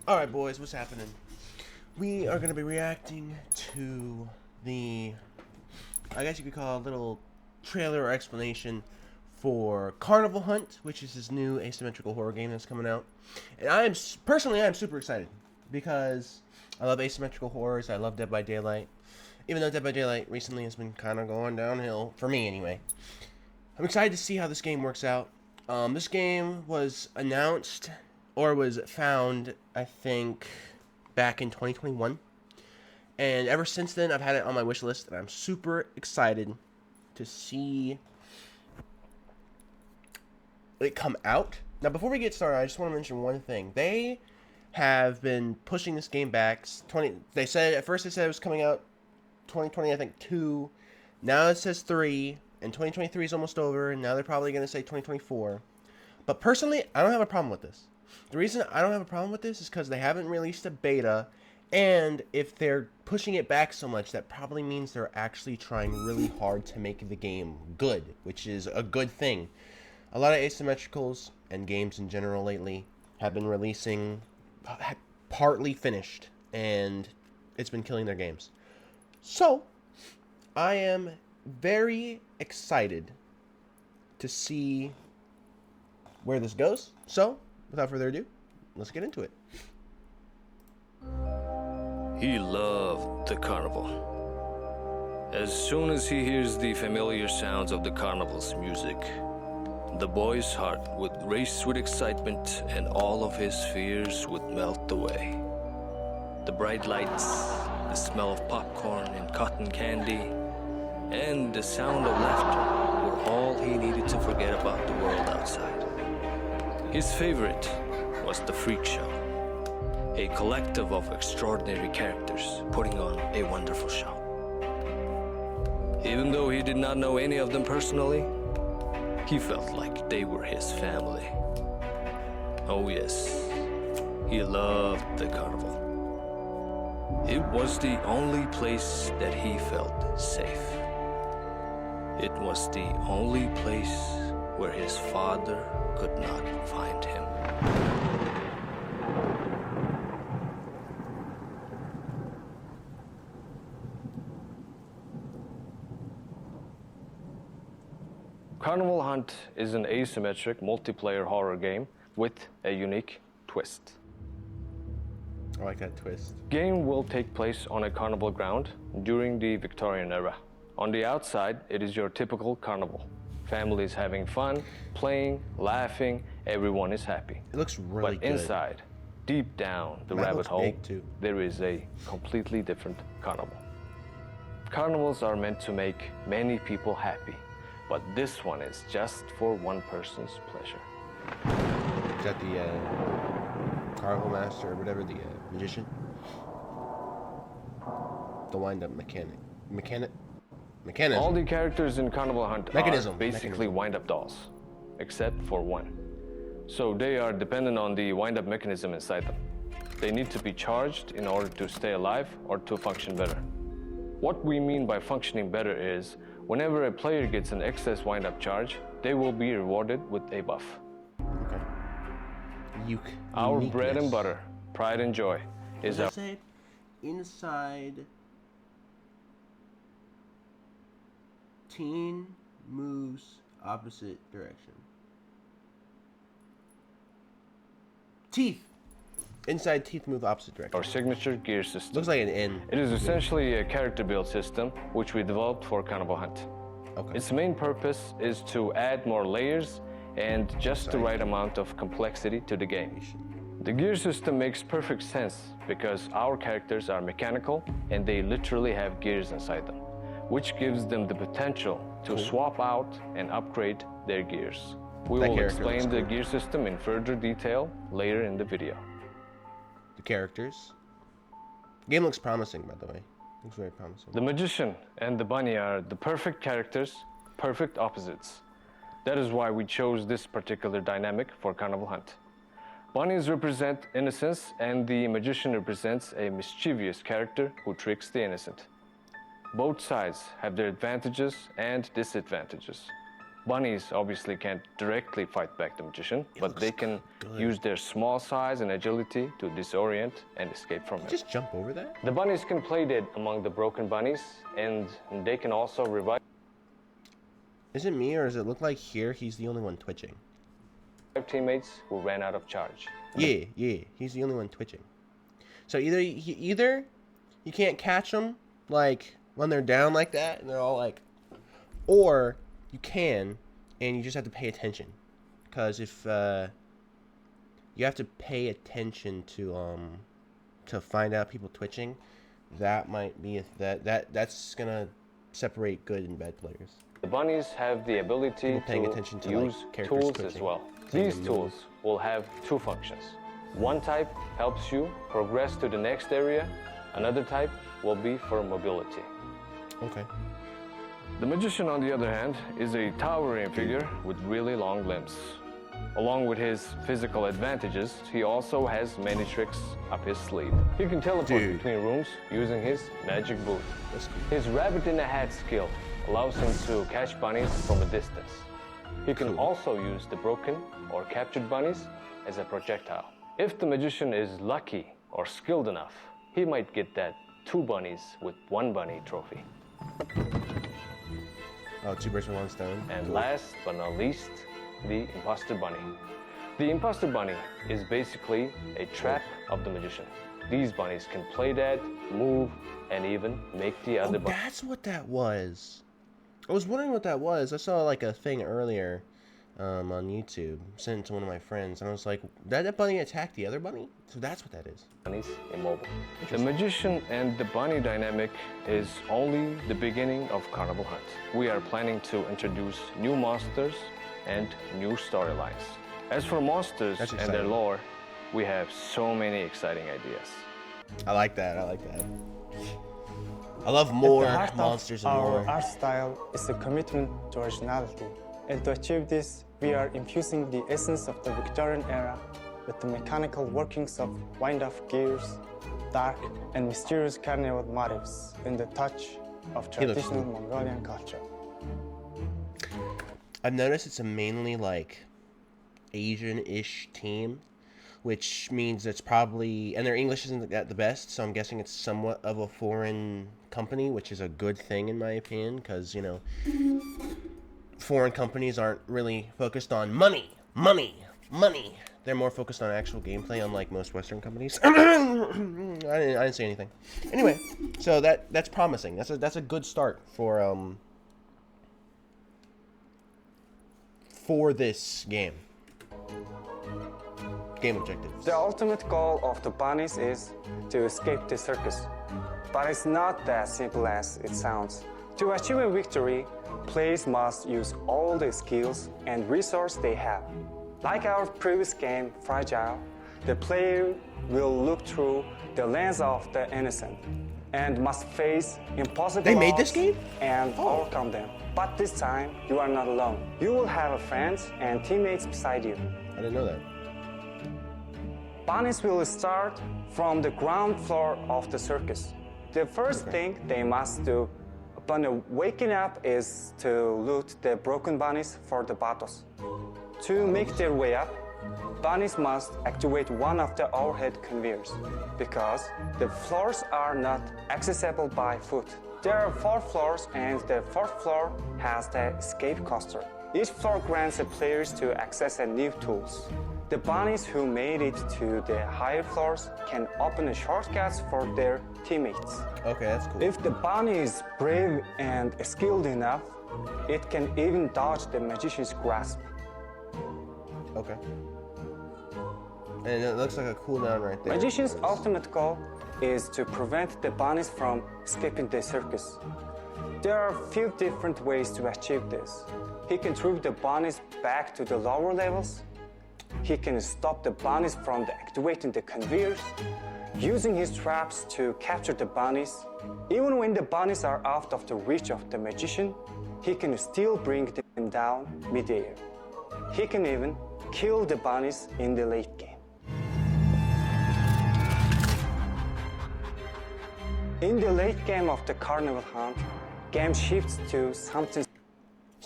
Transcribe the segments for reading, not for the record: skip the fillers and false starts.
Alright boys, what's happening? We are going to be reacting to the, I guess you could call it a little trailer or explanation for Carnival Hunt, which is this new asymmetrical horror game that's coming out. And I am super excited because I love asymmetrical horrors. I love Dead by Daylight. Even though Dead by Daylight recently has been kind of going downhill, for me anyway. I'm excited to see how this game works out. This game was announced, or was found, I think, back in 2021. And ever since then, I've had it on my wish list, and I'm super excited to see it come out. Now, before we get started, I just want to mention one thing. They have been pushing this game back. They said at first it was coming out 2020, I think 2. Now it says 3, and 2023 is almost over, and now they're probably going to say 2024. But personally, I don't have a problem with this. The reason I don't have a problem with this is because they haven't released a beta, and if they're pushing it back so much, that probably means they're actually trying really hard to make the game good, which is a good thing. A lot of asymmetricals and games in general lately have been releasing partly finished, and it's been killing their games. So, I am very excited to see where this goes. So, without further ado, let's get into it. He loved the carnival. As soon as he hears the familiar sounds of the carnival's music, the boy's heart would race with excitement and all of his fears would melt away. The bright lights, the smell of popcorn and cotton candy, and the sound of laughter were all he needed to forget about the world outside. His favorite was the Freak Show, a collective of extraordinary characters putting on a wonderful show. Even though he did not know any of them personally, he felt like they were his family. Oh yes, he loved the carnival. It was the only place that he felt safe. It was the only place where his father could not find him. Carnival Hunt is an asymmetric multiplayer horror game with a unique twist. I like that twist. Game will take place on a carnival ground during the Victorian era. On the outside, it is your typical carnival. Families having fun, playing, laughing, everyone is happy. It looks really good. But inside, deep down the rabbit hole, there is a completely different carnival. Carnivals are meant to make many people happy, but this one is just for one person's pleasure. Is that the Carnival Master or whatever, the magician? The wind-up mechanism. All the characters in Carnival Hunt are basically wind-up dolls, except for one. So they are dependent on the wind-up mechanism inside them. They need to be charged in order to stay alive or to function better. What we mean by functioning better is, whenever a player gets an excess wind-up charge, they will be rewarded with a buff. Okay. Our bread and butter, pride and joy, is our... Inside... Teen moves opposite direction. Teeth. Inside teeth move opposite direction. Our signature gear system. Looks like an N. It is essentially a character build system which we developed for Carnival Hunt. Okay. Its main purpose is to add more layers and just the right amount of complexity to the game. The gear system makes perfect sense because our characters are mechanical and they literally have gears inside them, which gives them the potential to swap out and upgrade their gears. We will explain the gear system in further detail later in the video. The characters. The game looks promising, by the way. Looks very promising. The magician and the bunny are the perfect characters, perfect opposites. That is why we chose this particular dynamic for Carnival Hunt. Bunnies represent innocence, and the magician represents a mischievous character who tricks the innocent. Both sides have their advantages and disadvantages. Bunnies obviously can't directly fight back the magician, but they can use their small size and agility to disorient and escape from him. Just jump over that? The bunnies can play dead among the broken bunnies, and they can also revive Is it me, or does it look like here he's the only one twitching? teammates who ran out of charge. Yeah, he's the only one twitching. So either you can't catch them like when they're down like that and they're all like, or you can, and you just have to pay attention, because if you have to pay attention to find out people twitching, that might be that's gonna separate good and bad players. The bunnies have the ability paying to attention to, use like, tools twitching. as well. These tools will have two functions. One type helps you progress to the next area. Another type will be for mobility. Okay. The magician, on the other hand, is a towering figure with really long limbs. Along with his physical advantages, he also has many tricks up his sleeve. He can teleport between rooms using his magic boot. That's cool. His rabbit in the hat skill allows him to catch bunnies from a distance. He can also use the broken or captured bunnies as a projectile. If the magician is lucky or skilled enough, he might get that 2 bunnies with 1 bunny trophy. Oh, 2 birds with 1 stone. And last but not least, the imposter bunny. The imposter bunny is basically a trap of the magician. These bunnies can play dead, move, and even make the other bunnies. That's what that was. I was wondering what that was. I saw like a thing earlier on YouTube, sent it to one of my friends, and I was like, did that bunny attack the other bunny? So that's what that is. Bunnies immobile. The magician and the bunny dynamic is only the beginning of Carnival Hunt. We are planning to introduce new monsters and new storylines. As for monsters and their lore, we have so many exciting ideas. I like that. I like that. I love more monsters and more. Our art style is a commitment to originality. And to achieve this, we are infusing the essence of the Victorian era with the mechanical workings of wind-up gears, dark and mysterious carnival motifs, and the touch of traditional Mongolian culture. I've noticed it's a mainly like Asian-ish team, which means it's probably, and their English isn't the best, so I'm guessing it's somewhat of a foreign company, which is a good thing in my opinion, because, you know, foreign companies aren't really focused on money. They're more focused on actual gameplay, unlike most Western companies. I didn't say anything. Anyway, so that's promising. That's a good start for this game. Game objectives. The ultimate goal of the bunnies is to escape the circus. But it's not that simple as it sounds. To achieve a victory, players must use all the skills and resources they have. Like our previous game, Fragile, the player will look through the lens of the innocent and must face impossible They made this odds game? and overcome them. But this time, you are not alone. You will have friends and teammates beside you. I didn't know that. Bunnies will start from the ground floor of the circus. The first thing they must do upon waking up is to loot the broken bunnies for the bottles. To make their way up, bunnies must activate one of the overhead conveyors because the floors are not accessible by foot. There are 4 floors and the 4th floor has the escape coaster. Each floor grants the players to access new tools. The bunnies who made it to the higher floors can open the shortcuts for their teammates. Okay, that's cool. If the bunny is brave and skilled enough, it can even dodge the magician's grasp. Okay. And it looks like a cooldown right there. Magician's ultimate goal is to prevent the bunnies from escaping the circus. There are a few different ways to achieve this. He can throw the bunnies back to the lower levels. He can stop the bunnies from activating the conveyors, using his traps to capture the bunnies. Even when the bunnies are out of the reach of the magician, he can still bring them down mid-air. He can even kill the bunnies in the late game. In the late game of the Carnival Hunt, game shifts to something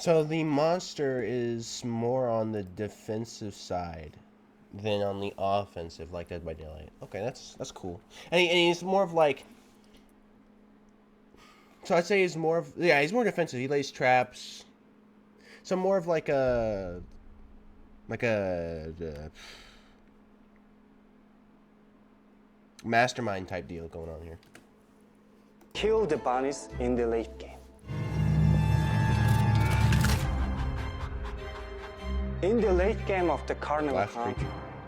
So the monster is more on the defensive side than on the offensive, like Dead by Daylight. Okay, that's cool. And he's more of like. So I'd say he's more of he's more defensive. He lays traps. So more of like a mastermind type deal going on here. Kill the bunnies in the late game. In the late game of the Carnival Hunt,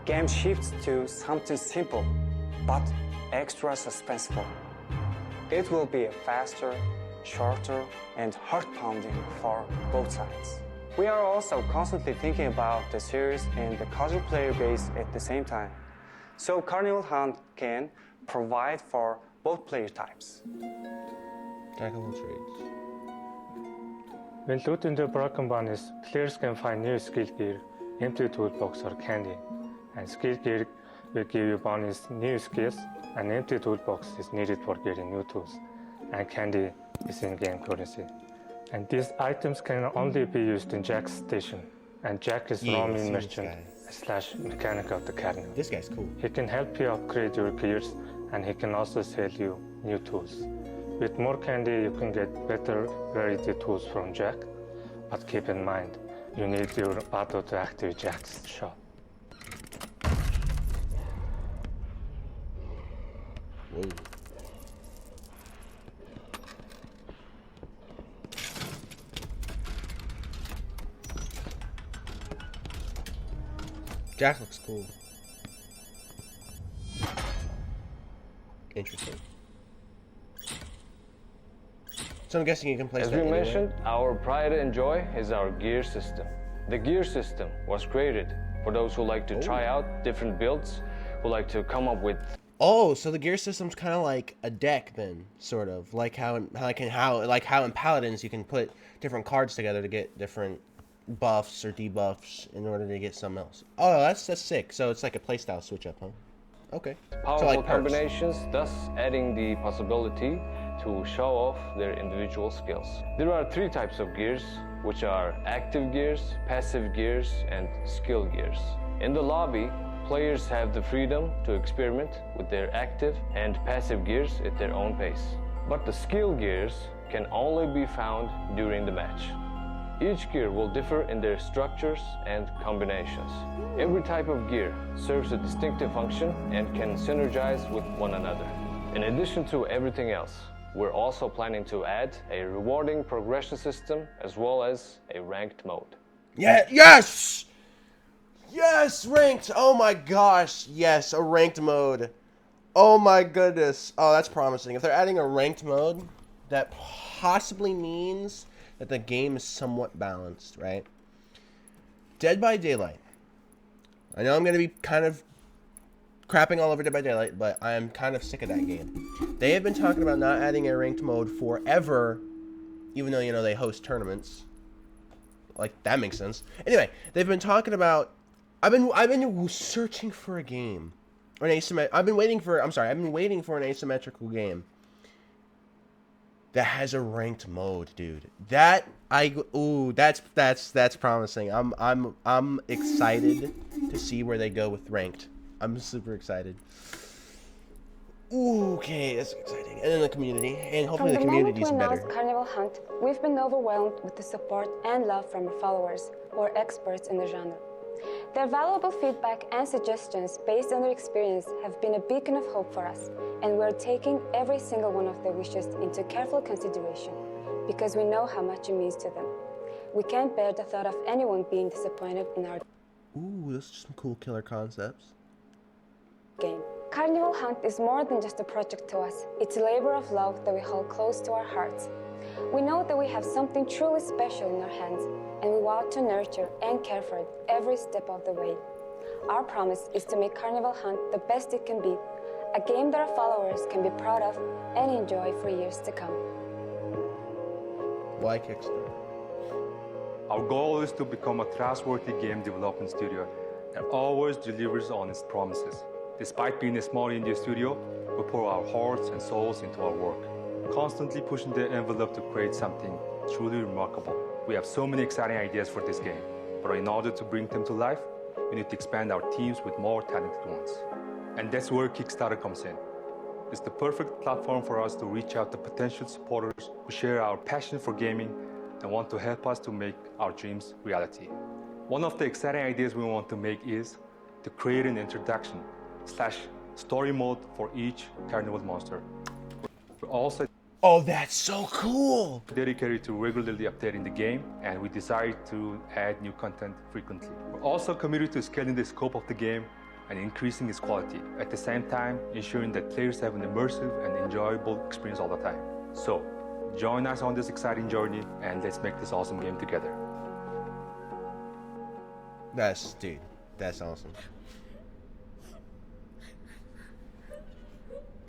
game shifts to something simple, but extra suspenseful. It will be a faster, shorter, and heart-pounding for both sides. We are also constantly thinking about the series and the casual player base at the same time. So Carnival Hunt can provide for both player types. Tactical trades. When looting the broken bunnies, players can find new skill gear, empty toolbox or candy. And skill gear will give you bunnies new skills, and empty toolbox is needed for getting new tools. And candy is in-game currency. And these items can only be used in Jack's station. And Jack is roaming merchant / mechanic of the carnival. This guy's cool. He can help you upgrade your gears, and he can also sell you new tools. With more candy, you can get better rarity tools from Jack, but keep in mind, you need your battle to activate Jack's shop. Whoa. Jack looks cool. Interesting. So I'm guessing you can place As that we anywhere. mentioned, our pride and joy is our gear system. The gear system was created for those who like to try out different builds, who like to come up with. Oh, so the gear system's kind of like a deck then, sort of like how in Paladins you can put different cards together to get different buffs or debuffs in order to get something else. Oh, that's sick. So it's like a playstyle switch up, huh? Okay. Powerful so like combinations, thus adding the possibility to show off their individual skills. There are 3 types of gears, which are active gears, passive gears, and skill gears. In the lobby, players have the freedom to experiment with their active and passive gears at their own pace. But the skill gears can only be found during the match. Each gear will differ in their structures and combinations. Every type of gear serves a distinctive function and can synergize with one another. In addition to everything else, we're also planning to add a rewarding progression system as well as a ranked mode. Yeah, yes! Yes, ranked! Oh my gosh, yes, a ranked mode. Oh my goodness. Oh, that's promising. If they're adding a ranked mode, that possibly means that the game is somewhat balanced, right? Dead by Daylight. I know I'm going to be kind of crapping all over Dead by Daylight, but I am kind of sick of that game. They have been talking about not adding a ranked mode forever, even though, you know, they host tournaments. Like, that makes sense. Anyway, they've been talking about... I've been searching for a game. Or an asymmetrical... I've been waiting for an asymmetrical game that has a ranked mode, dude. That's promising. I'm excited to see where they go with ranked. I'm super excited. Ooh, okay, that's exciting. And then the community, and hopefully the community's better. From the moment we announced Carnival Hunt, we've been overwhelmed with the support and love from our followers, who are experts in the genre. Their valuable feedback and suggestions based on their experience have been a beacon of hope for us, and we're taking every single one of their wishes into careful consideration, because we know how much it means to them. We can't bear the thought of anyone being disappointed in our Ooh, those are some cool killer concepts. game. Carnival Hunt is more than just a project to us. It's a labor of love that we hold close to our hearts. We know that we have something truly special in our hands, and we want to nurture and care for it every step of the way. Our promise is to make Carnival Hunt the best it can be, a game that our followers can be proud of and enjoy for years to come. Why Kickstarter? Our goal is to become a trustworthy game development studio that always delivers on its promises. Despite being a small indie studio, we pour our hearts and souls into our work, constantly pushing the envelope to create something truly remarkable. We have so many exciting ideas for this game, but in order to bring them to life, we need to expand our teams with more talented ones. And that's where Kickstarter comes in. It's the perfect platform for us to reach out to potential supporters who share our passion for gaming and want to help us to make our dreams reality. One of the exciting ideas we want to make is to create an introduction/story mode for each Carnival monster. We're also Oh, that's so cool. dedicated to regularly updating the game, and we decide to add new content frequently. We're also committed to scaling the scope of the game and increasing its quality, at the same time ensuring that players have an immersive and enjoyable experience all the time. So, join us on this exciting journey, and let's make this awesome game together. Dude, that's awesome.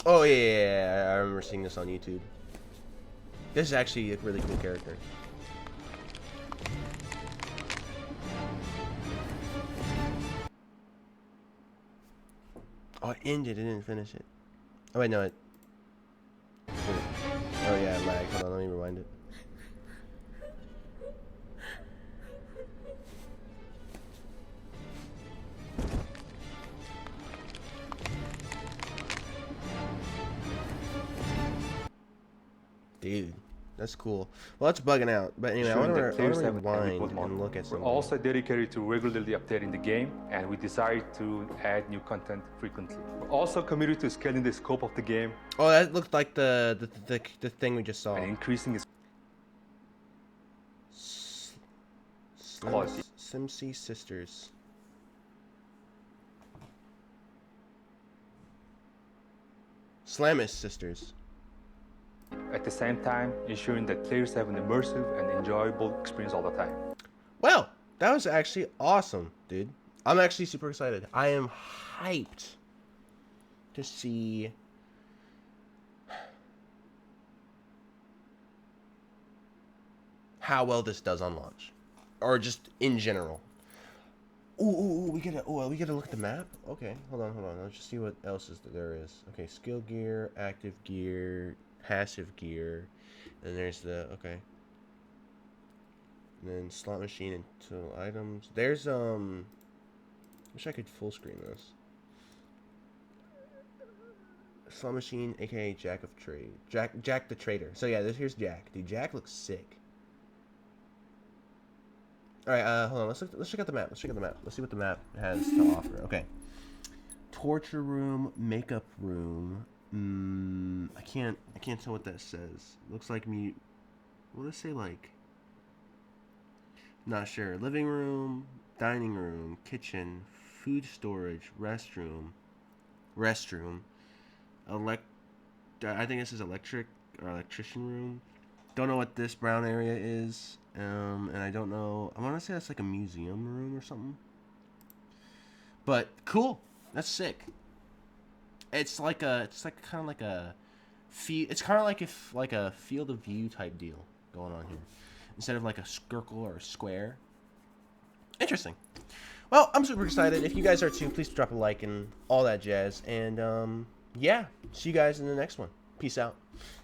Oh yeah, I remember seeing this on YouTube. This is actually a really cool character. Oh, it ended. It didn't finish it. Oh wait, no, it. Oh yeah, it lagged. Hold on, let me rewind it. Dude, that's cool. Well, that's bugging out. But anyway, I want to rewind and look at We're something. also dedicated to regularly updating the game, and we decide to add new content frequently. We're also committed to scaling the scope of the game Oh, that looked like the thing we just saw. and increasing its quality. Simsy Sisters. Slamis Sisters. At the same time, ensuring that players have an immersive and enjoyable experience all the time. Well, that was actually awesome, dude. I'm actually super excited. I am hyped to see how well this does on launch, or just in general. We gotta look at the map. Okay, hold on. Let's just see what else there is. Okay, skill gear, active gear, passive gear, and there's the okay. And then slot machine and tool items. There's wish I could full screen this. Slot machine, aka Jack of Trade, Jack the Trader. So yeah, here's Jack. Dude, Jack looks sick. All right, hold on. Let's check out the map. Let's see what the map has to offer. Okay. Torture room, makeup room. I can't tell what that says. Looks like me. What does it say? Like. Not sure. Living room, dining room, kitchen, food storage, restroom. I think this is electrician room. Don't know what this brown area is. And I don't know. I want to say that's like a museum room or something. But cool. That's sick. It's kind of like a field of view type deal going on here, instead of like a circle or a square. Interesting. Well, I'm super excited. If you guys are too, please drop a like and all that jazz. And yeah, see you guys in the next one. Peace out.